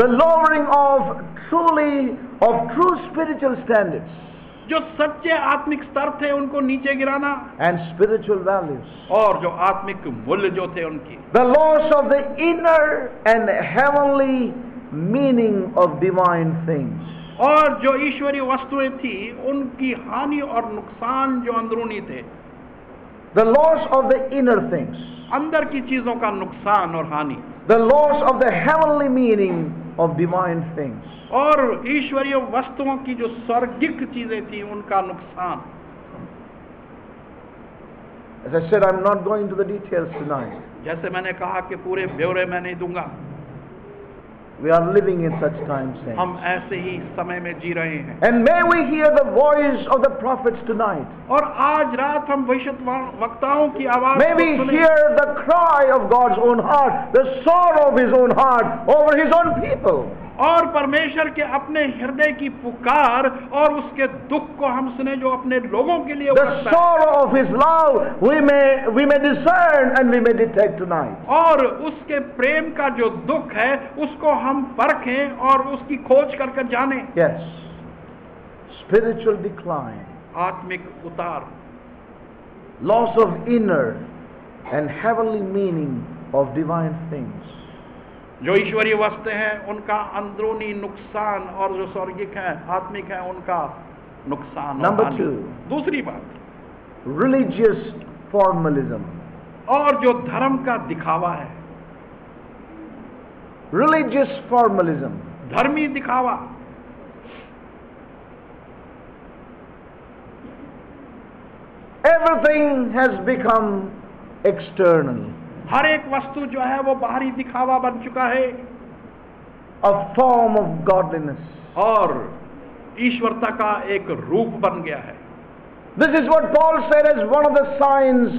the lowering of true spiritual standards जो सच्चे आत्मिक स्तर थे उनको नीचे गिराना, and spiritual values. और जो आत्मिक मूल्य जो थे उनकी, The loss of the inner and heavenly meaning of divine things. और जो ईश्वरीय वस्तुएं थी उनकी हानि और नुकसान जो अंदरूनी थे, The loss of the inner things. अंदर की चीजों का नुकसान और हानि, The loss of the heavenly meaning of divine things. और ईश्वरीय वस्तुओं की जो स्वर्गिक चीजें थी उनका नुकसान। As I said, I'm not going to the details tonight. जैसे मैंने कहा कि पूरे ब्यौरे मैं नहीं दूंगा, We are living in such times. Saints. हम ऐसे ही समय में जी रहे हैं। And may we hear the voice of the prophets tonight. और आज रात हम भविष्यद्वक्ताओं की आवाज May we को सुने। hear the cry of God's own heart, the sorrow of His own heart over His own people. और परमेश्वर के अपने हृदय की पुकार और उसके दुख को हम सुने जो अपने लोगों के लिए The करता है। sorrow of His love we may discern and we may detect tonight. और उसके प्रेम का जो दुख है उसको हम परखें और उसकी खोज कर जाने। Yes. Spiritual decline, आत्मिक उतार, loss of inner and heavenly meaning of divine things. जो ईश्वरीय वस्तुएं हैं उनका अंदरूनी नुकसान और जो स्वर्गिक है आत्मिक है उनका नुकसान। Number और हानि। 2. दूसरी बात, Religious formalism. और जो धर्म का दिखावा है, Religious formalism. धर्मी दिखावा। Everything has become external, हर एक वस्तु जो है वो बाहरी दिखावा बन चुका है a form of godliness. और ईश्वरता का एक रूप बन गया है। This is what Paul said as one of the signs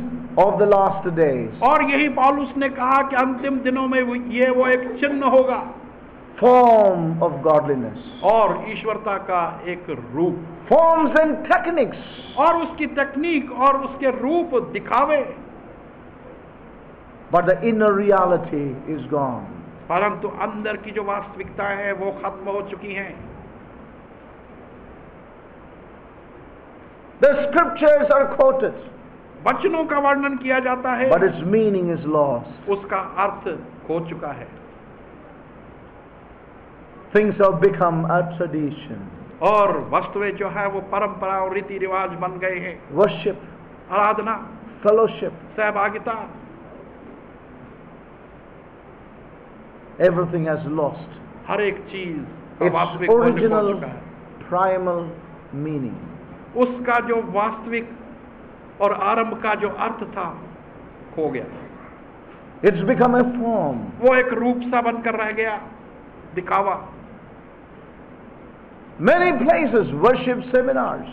of the last days. और यही पौलुस ने कहा कि अंतिम दिनों में वो एक चिन्ह होगा, Form of godliness. और ईश्वरता का एक रूप, Forms and techniques. और उसकी तकनीक और उसके रूप दिखावे, But the inner reality is gone. परंतु अंदर की जो वास्तविकता है वो खत्म हो चुकी है। The scriptures are quoted, वचनों का वर्णन किया जाता है, but its meaning is lost. उसका अर्थ खो चुका है। Things have become a tradition. और वस्तुएं जो है वो परंपरा और रीति रिवाज बन गए हैं। Worship, आराधना, fellowship, सहभागिता, everything has lost हर एक चीज का its वास्तविक मूल्य खो original, चुका है। primal meaning. उसका जो वास्तविक और आरंभ का जो अर्थ था खो गया। It's become a form. वो एक रूप सा बनकर रह गया, दिखावा। Many places worship seminars.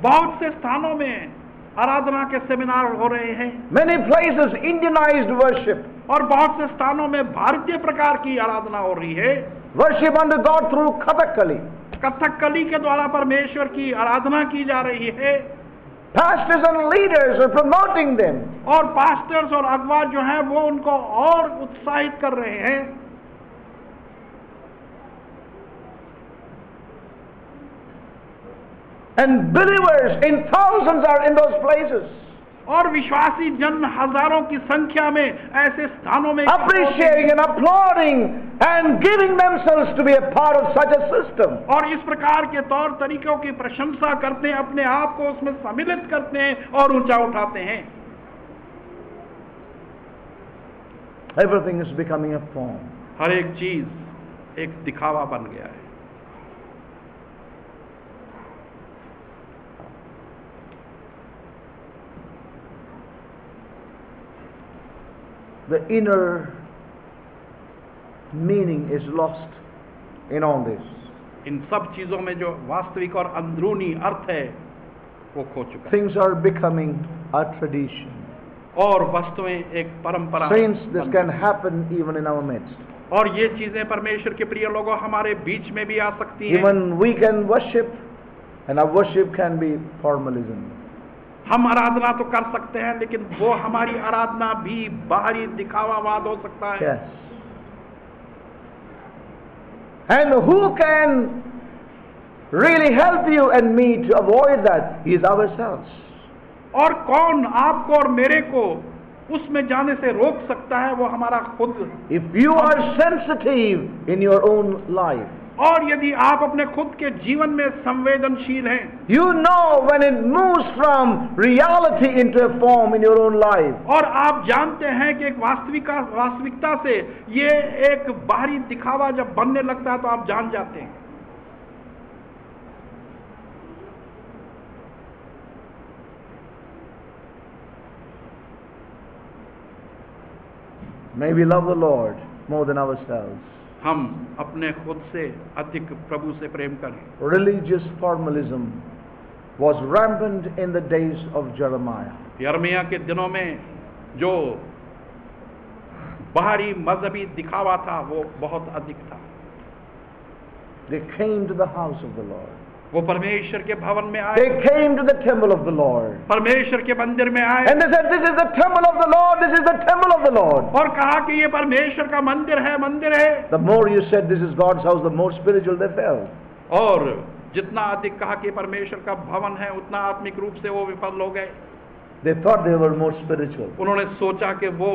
बहुत से स्थानों में आराधना के सेमिनार हो रहे हैं, Many places Indianized worship. और बहुत से स्थानों में भारतीय प्रकार की आराधना हो रही है। Worship unto God through Kathakali. Kathakali के द्वारा परमेश्वर की आराधना की जा रही है, Pastors and leaders are promoting them. और पास्टर्स और अगुवा जो हैं वो उनको और उत्साहित कर रहे हैं। And believers in thousands are in those places, और विश्वासी जन हजारों की संख्या में ऐसे स्थानों में appreciating and applauding and giving themselves to be a part of such a system. और इस प्रकार के तौर तरीकों की प्रशंसा करते हैं, अपने आप को उसमें सम्मिलित करते हैं और ऊंचा उठाते हैं। Everything is becoming a form. हर एक चीज एक दिखावा बन गया है। The inner meaning is lost in all this. इन सब चीजों में जो वास्तविक और अंदरूनी अर्थ है वो खो चुका है, Things are becoming a tradition. और वस्तुएं एक परंपरा Saints, this बन can गई। happen even in our midst. और ये चीजें परमेश्वर के प्रिय लोगों हमारे बीच में भी आ सकती हैं। Even we can worship, and our worship can be formalism. हम आराधना तो कर सकते हैं, लेकिन वो हमारी आराधना भी बाहरी दिखावावाद हो सकता है। Yes. And who can really help you and me to avoid that? Is ourselves. और कौन आपको और मेरे को उसमें जाने से रोक सकता है? वो हमारा खुद। If you are sensitive in your own life, और यदि आप अपने खुद के जीवन में संवेदनशील हैं, you know when it moves from reality into a form in your own life. और आप जानते हैं कि एक वास्तविकता से ये एक बाहरी दिखावा जब बनने लगता है तो आप जान जाते हैं। May we love the Lord more than ourselves. हम अपने खुद से अधिक प्रभु से प्रेम करें। Religious formalism was rampant in the days of Jeremiah. यर्मिया के दिनों में जो बाहरी मजहबी दिखावा था वो बहुत अधिक था। They came to the house of the Lord. वो परमेश्वर के भवन में आए, They came to the temple of the Lord. परमेश्वर के मंदिर में आए, And they said, this is the temple of the Lord, this is the temple of the Lord. और कहा कि ये परमेश्वर का मंदिर है, मंदिर है। The more you said this is God's house, the more spiritual they felt. और जितना अधिक कहा कि परमेश्वर का भवन है, उतना आत्मिक रूप से वो विफल हो गए। They thought they were more spiritual. उन्होंने सोचा कि वो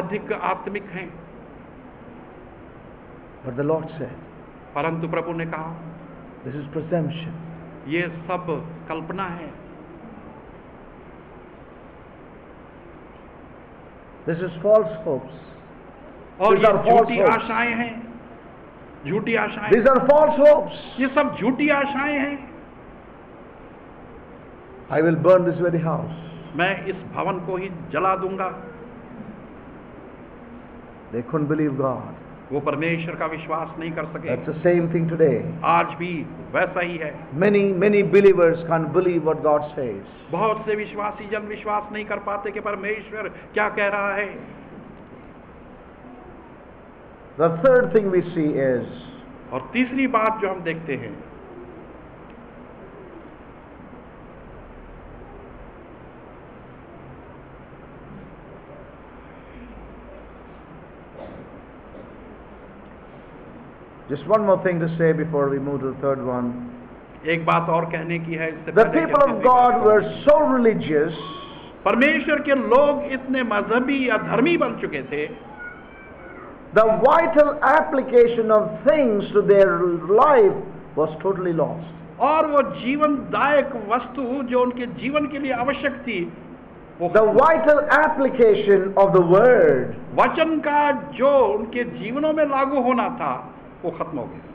अधिक आत्मिक हैं। But the Lord said, परंतु प्रभु ने कहा, this is presumption. ये सब कल्पना है, This is false hopes. और These ये are false झूठी hopes. आशाएं हैं, झूठी आशाएं, These are false hopes. ये सब झूठी आशाएं हैं। I will burn this very house. मैं इस भवन को ही जला दूंगा। They couldn't believe God. वो परमेश्वर का विश्वास नहीं कर सके। That's the same thing today. आज भी वैसा ही है। Many believers can't believe what God says. बहुत से विश्वासी जन विश्वास नहीं कर पाते कि परमेश्वर क्या कह रहा है। The third thing we see is और तीसरी बात जो हम देखते हैं, just one more thing to say before we move to the third one. एक बात और कहने की है इससे The पहले कि people हम of तीसरी God बात were करें। so religious परमेश्वर के लोग इतने मजहबी या धर्मी बन चुके थे, the vital application of things to their life was totally lost. और वो जीवनदायक वस्तु जो उनके जीवन के लिए आवश्यक थी, वो The vital application of the word वचन का जो उनके जीवनों में लागू होना था वो खत्म हो गया।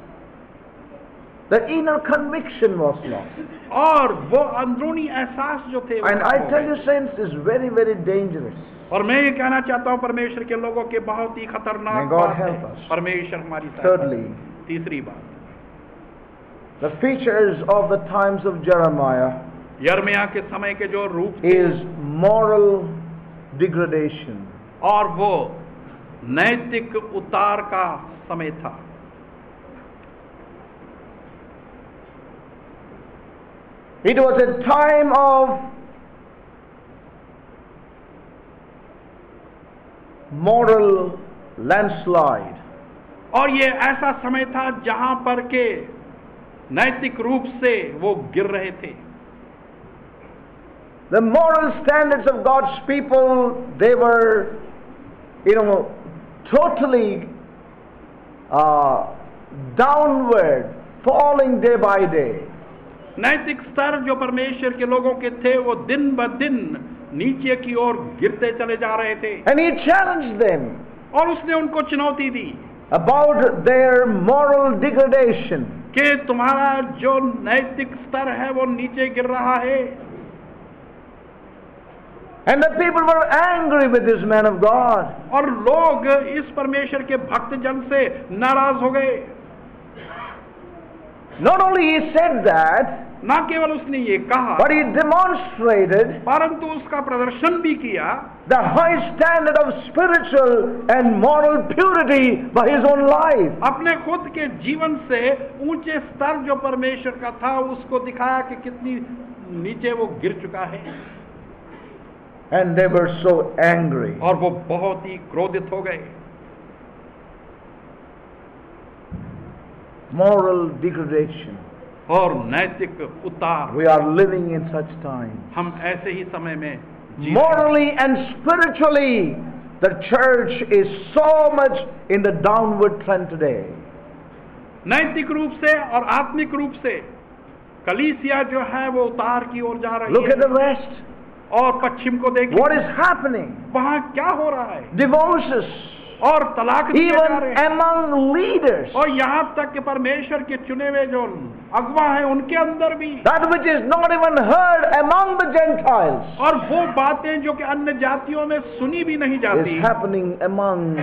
the inner conviction was lost. और वो अंदरूनी एहसास जो थे वो And खत्म I हो tell गए। you, saints, is very, very dangerous. और मैं ये कहना चाहता हूँ परमेश्वर के लोगों के बहुत ही May खतरनाक God बात है। help us. परमेश्वर हमारी सहायता Thirdly, करें। तीसरी बात, the features of the times of Jeremiah यर्मिया के समय के जो रूप थे is moral degradation. और वो नैतिक उतार का समय था। It was a time of moral landslide. और ये ऐसा समय था जहां पर के नैतिक रूप से वो गिर रहे थे। The moral standards of God's people, they were, totally downward, falling day by day. नैतिक स्तर जो परमेश्वर के लोगों के थे वो दिन ब दिन नीचे की ओर गिरते चले जा रहे थे। And he challenged them और उसने उनको चुनौती दी about their moral degradation. कि तुम्हारा जो नैतिक स्तर है वो नीचे गिर रहा है। And the people were angry with this man of God. और लोग इस परमेश्वर के भक्त जन से नाराज हो गए। Not only he said that, ना केवल उसने ये कहा, but he demonstrated परंतु उसका प्रदर्शन भी किया the high standard of spiritual and moral purity by his own life. अपने खुद के जीवन से ऊंचे स्तर जो परमेश्वर का था उसको दिखाया कि कितनी नीचे वो गिर चुका है। And they were so angry. और वो बहुत ही क्रोधित हो गए। moral degradation. और नैतिक उतार। We are living in such time. हम ऐसे ही समय में जी रहे हैं। Morally and spiritually, the church is so much in the downward trend today. नैतिक रूप से और आत्मिक रूप से कलीसिया जो है वो उतार की ओर जा रही Look है। at the West. और पश्चिम को देखिए, What is happening? वहां क्या हो रहा है? Divorces, और तलाक दिए जा even रहे हैं। among leaders. और यहाँ तक कि परमेश्वर के चुने हुए जो अगवा हैं उनके अंदर भी। That which is not even heard among the Gentiles और वो बातें जो कि अन्य जातियों में सुनी भी नहीं जाती, is happening among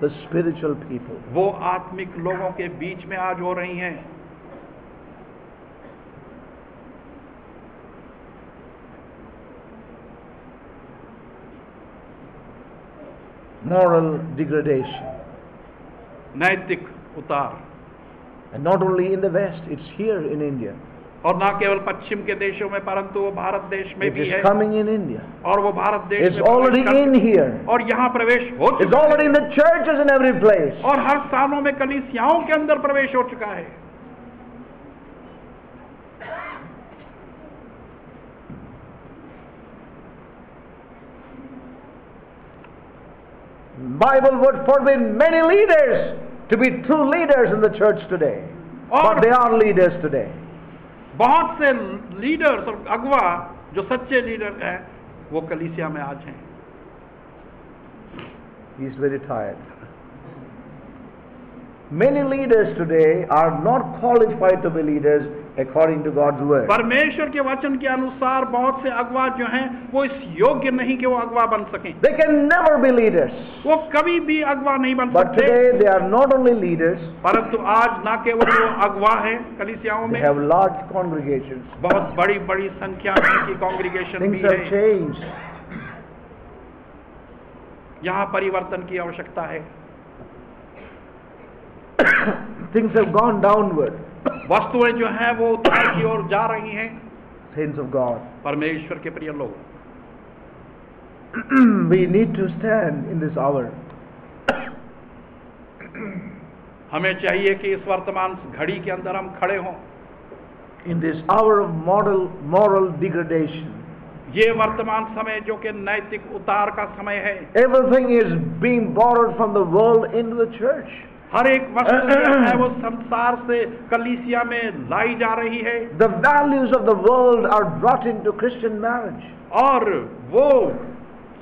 the spiritual people. वो आत्मिक लोगों के बीच में आज हो रही हैं। Moral degradation. नैतिक उतार। And not only in the West, it's here in India. और ना केवल पश्चिम के देशों में परंतु वो भारत देश में It भी is है। coming in India. और वो भारत देश It's में already प्रवेश in कर- here. और यहाँ प्रवेश हो It's चुका है। already in the churches in every place. और हर स्थानों में कलीसियाओं के अंदर प्रवेश हो चुका है। Bible would forbid many leaders to be true leaders in the church today. But they are leaders today. बहुत से लीडर्स और अगवा जो सच्चे लीडर हैं वो कलीसिया में आज हैं। He is very tired. Many leaders today are not qualified to be leaders according to God's word. परमेश्वर के वचन के अनुसार बहुत से अगवा जो हैं वो इस योग्य नहीं कि वो अगवा बन सकें। They can never be leaders. वो कभी भी अगवा नहीं बन But सकते। today they are not only leaders, परंतु आज ना केवल वो अगवा हैं कलीसियाओं they में, have large congregations. बहुत बड़ी बड़ी संख्या में इनकी कांग्रीगेशन Things भी have है। changed. यहाँ परिवर्तन की आवश्यकता है। Things have gone downward. वस्तुएं जो हैं वो उतार की ओर जा रही हैं। Saints of God. परमेश्वर के प्रिय लोग, We need to stand in this hour. हमें चाहिए कि इस वर्तमान घड़ी के अंदर हम खड़े हों। In this hour of moral degradation. ये वर्तमान समय जो कि नैतिक उतार का समय है। Everything is being borrowed from the world into the church. हर एक वस्तु जो है वो संसार से कलीसिया में लाई जा रही है। The values of the world are brought into Christian marriage. और वो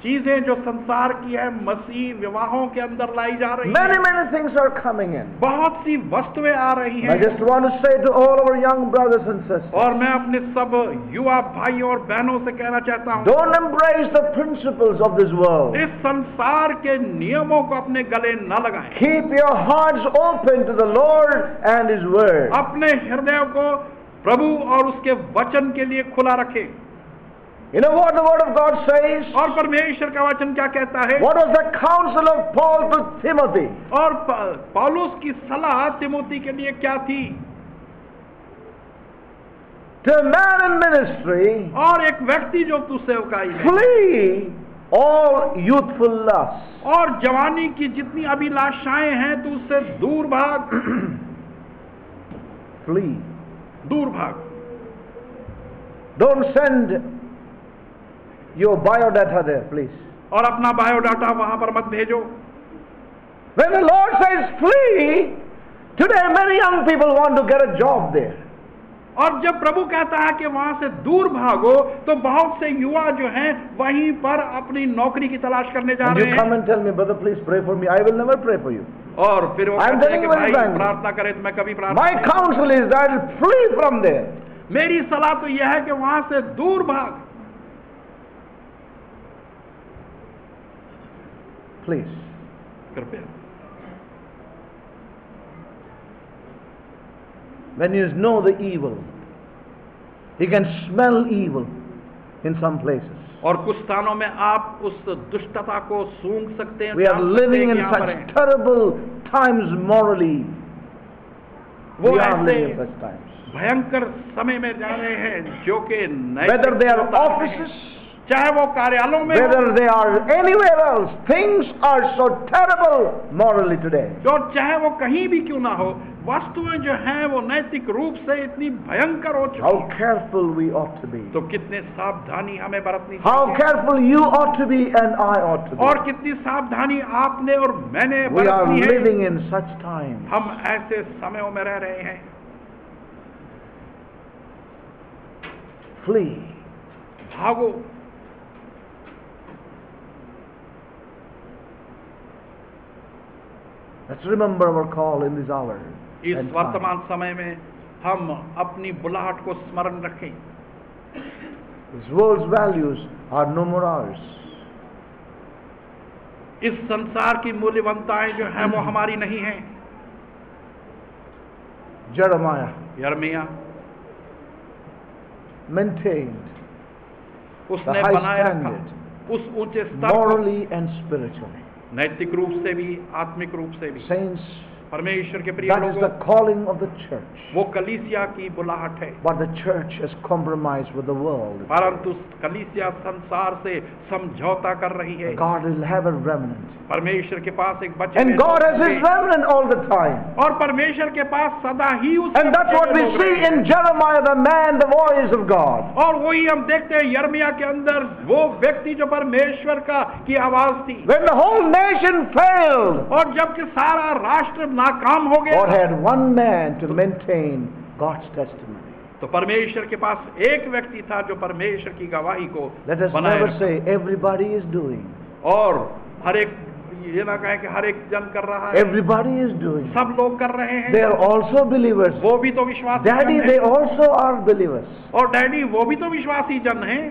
चीजें जो संसार की है मसीह विवाहों के अंदर लाई जा रही Many, है। many things are coming in. बहुत सी वस्तुएं आ रही I हैं। just want to say to all our young brothers and sisters, और मैं अपने सब युवा भाइयों और बहनों से कहना चाहता हूँ, don't embrace the principles of this world. इस संसार के नियमों को अपने गले न लगाएं। Keep your hearts open to the Lord and His Word. अपने हृदय को प्रभु और उसके वचन के लिए खुला रखें। You know what the Word of God says? और परमेश्वर का वचन क्या कहता है? What was the counsel of Paul to Timothy? और पौलुस की सलाह तिमोथी के लिए क्या थी? To a man in ministry, और एक व्यक्ति जो तू सेवकाई में, flee all youthful lusts. और जवानी की जितनी अभिलाषाएं हैं तू उससे दूर भाग। Flee. दूर भाग। Don't send your biodata there, please. और अपना बायोडाटा वहां पर मत भेजो। When the Lord says flee, today many young people want to get a job there. और जब प्रभु कहता है कि वहां से दूर भागो तो बहुत से युवा जो हैं वहीं पर अपनी नौकरी की तलाश करने जा And रहे you come हैं। and tell me, brother, please pray for me. I will never pray for you. और फिर वो I'm कहते हैं कि telling you very भाई frankly. प्रार्थना करे तो मैं कभी प्रार्थना My नहीं। counsel is that flee from there. मेरी सलाह तो यह है कि वहां से दूर भाग। Please. कृपया। When you know the evil, you can smell evil in some places. और कुछ स्थानों में आप उस दुष्टता को सूंघ सकते हैं। We are जान सकते living हैं in कि यहाँ पर such हैं। terrible times morally. वो We are ऐसे living in such times. भयंकर समय में जा रहे हैं जो कि Whether they are नैतिकता में offices, चाहे वो कार्यालयों में हो, whether they are anywhere else. Things are so terrible morally today. और चाहे वो कहीं भी क्यों ना हो, वस्तुएं जो हैं वो नैतिक रूप से इतनी भयंकर हो चुकी How हैं। careful we ought to be. तो कितने सावधानी हमें बरतनी How चाहिए, careful you ought to be and I ought to be. और कितनी सावधानी आपने और मैंने We are बरतनी है। living in such times. हम ऐसे समयों में रह रहे हैं। Flee. भागो। Let's remember our call in this hour. इस and time. वर्तमान समय में हम अपनी बुलाहट को स्मरण रखें। This world's values are no more ours. इस संसार की मूल्यवंताएं जो हैं वो हमारी नहीं हैं। Jeremiah यर्मिया maintained उसने the high बनाए रखा standard उस ऊंचे स्तर को, morally and spiritually. नैतिक रूप से भी आत्मिक रूप से भी। Saints, परमेश्वर के प्रिय that is लोगों, the calling of the church. वो कलीसिया की बुलाहट है। But the church has compromised with the world. परंतु कलीसिया संसार से समझौता कर रही है। God will have a remnant. परमेश्वर के पास एक बचे And हुए God has लोग His हैं। remnant all the time. और परमेश्वर के पास सदा ही उस And that's what we see in Jeremiah, the man, the voice of God. और वही हम देखते हैं यर्मिया के अंदर, वो व्यक्ति जो परमेश्वर की आवाज थी। When the whole nation failed, और जबकि सारा राष्ट्र नाकाम हो गया, God had one man to maintain God's testimony. तो परमेश्वर के पास एक व्यक्ति था जो परमेश्वर की गवाही को Let us बनाए never रखा। say everybody is doing. और हर एक, ये ना कहें कि हर एक जन कर रहा है, Everybody is doing. सब लोग कर रहे They हैं, are also believers. वो भी तो विश्वासी Daddy, जन they हैं। also are believers. और डैडी वो भी तो विश्वासी जन हैं।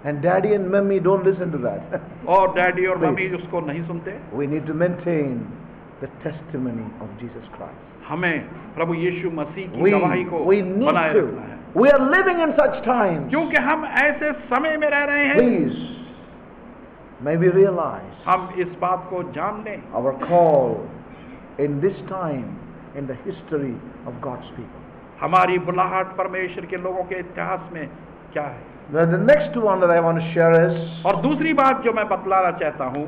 And daddy and mommy don't listen to that. और डैडी और Please. मम्मी उसको नहीं सुनते। We need to maintain the testimony of Jesus Christ. हमें प्रभु यीशु मसीह की We गवाही को need बनाए to. रखना है, We are living in such times. क्योंकि हम ऐसे समय में रह रहे हैं। Please, may we realize हम इस बात को जान लें, our call in this time in the history of God's people. हमारी बुलाहट परमेश्वर के लोगों के इतिहास में क्या है। The next one that I want to share is और दूसरी बात जो मैं बतलाना चाहता हूँ,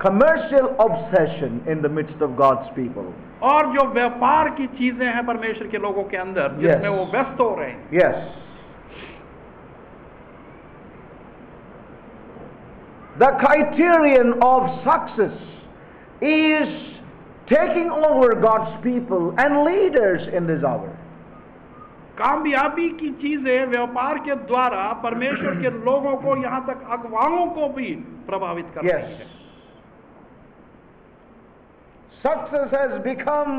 commercial obsession in the midst of God's people. और जो व्यापार की चीजें हैं परमेश्वर के लोगों के अंदर, जिसमें Yes. वो व्यस्त हो रहे हैं। Yes. The criterion of success is taking over God's people and leaders in this hour. कामयाबी की चीजें व्यापार के द्वारा परमेश्वर के लोगों को, यहाँ तक अगुवाओं को भी प्रभावित कर रही है। Yes. Success has become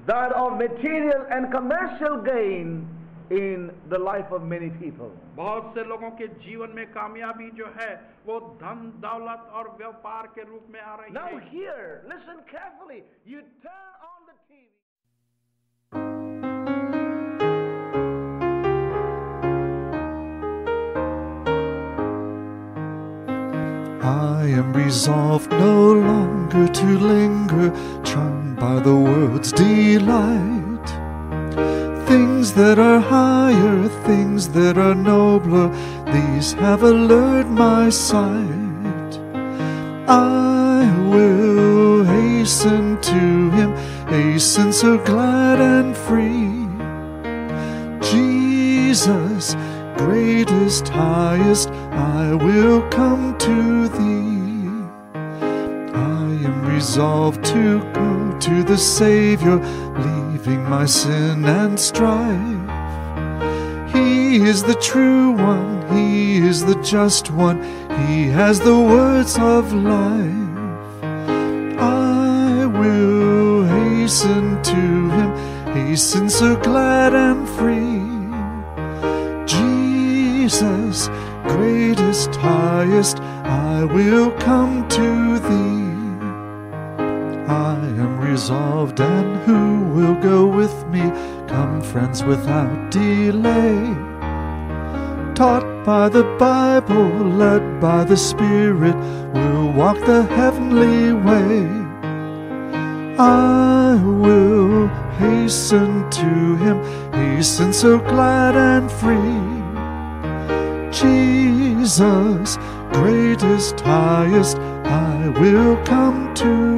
that of material and commercial gain in the life of many people. बहुत से लोगों के जीवन में कामयाबी जो है वो धन दौलत और व्यापार के रूप में आ रही Now है। here, listen carefully. You turn on the TV. I am resolved no longer to linger, charmed by the world's delight. Things that are higher, things that are nobler, these have allured my sight. I will hasten to Him, hasten so glad and free. Jesus, greatest, highest, I will come to Thee. I am resolved to go to the Savior, leaving my sin and strife. He is the true one, He is the just one, He has the words of life. I will hasten to Him, hasten so glad and free. Jesus, greatest, highest, I will come to Thee. I am resolved, and who will go with me? Come, friends, without delay. Taught by the Bible, led by the Spirit, we'll walk the heavenly way. I will hasten to him, hasten so glad and free. Jesus, greatest, highest, I will come to